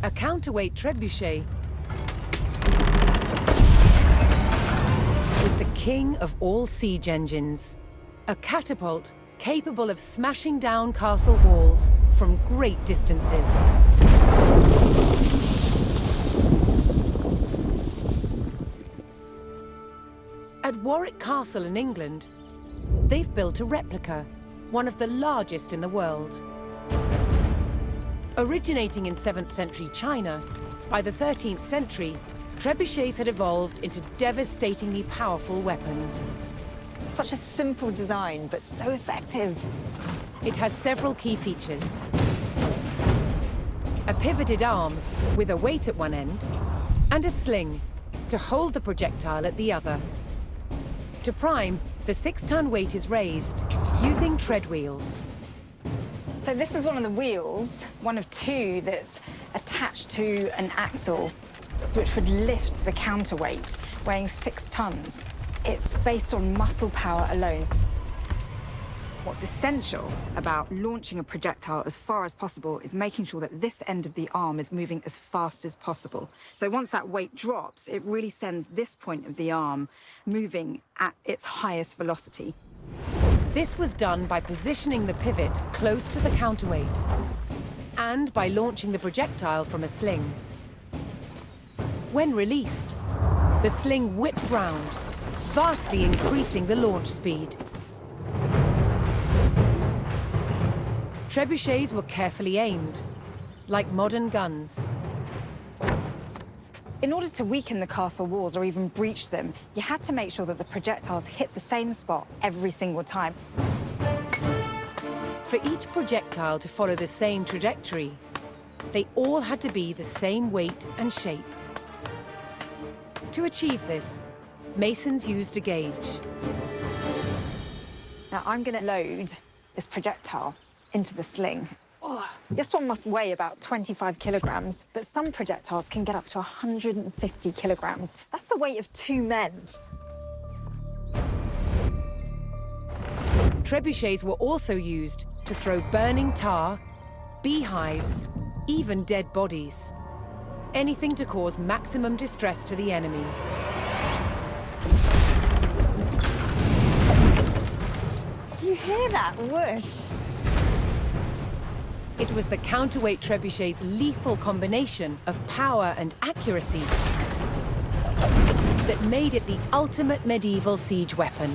A counterweight trebuchet was the king of all siege engines. A catapult capable of smashing down castle walls from great distances. At Warwick Castle in England, they've built a replica, one of the largest in the world. Originating in 7th century China, by the 13th century, trebuchets had evolved into devastatingly powerful weapons. Such a simple design, but so effective. It has several key features. A pivoted arm with a weight at one end, and a sling to hold the projectile at the other. To prime, the 6-ton weight is raised using tread wheels. So this is one of the wheels, one of two that's attached to an axle, which would lift the counterweight, weighing 6 tons. It's based on muscle power alone. What's essential about launching a projectile as far as possible is making sure that this end of the arm is moving as fast as possible. So once that weight drops, it really sends this point of the arm moving at its highest velocity. This was done by positioning the pivot close to the counterweight and by launching the projectile from a sling. When released, the sling whips round, vastly increasing the launch speed. Trebuchets were carefully aimed, like modern guns. In order to weaken the castle walls or even breach them, you had to make sure that the projectiles hit the same spot every single time. For each projectile to follow the same trajectory, they all had to be the same weight and shape. To achieve this, masons used a gauge. Now I'm going to load this projectile into the sling. Oh, this one must weigh about 25 kilograms, but some projectiles can get up to 150 kilograms. That's the weight of 2 men. Trebuchets were also used to throw burning tar, beehives, even dead bodies. Anything to cause maximum distress to the enemy. Did you hear that whoosh? It was the counterweight trebuchet's lethal combination of power and accuracy that made it the ultimate medieval siege weapon.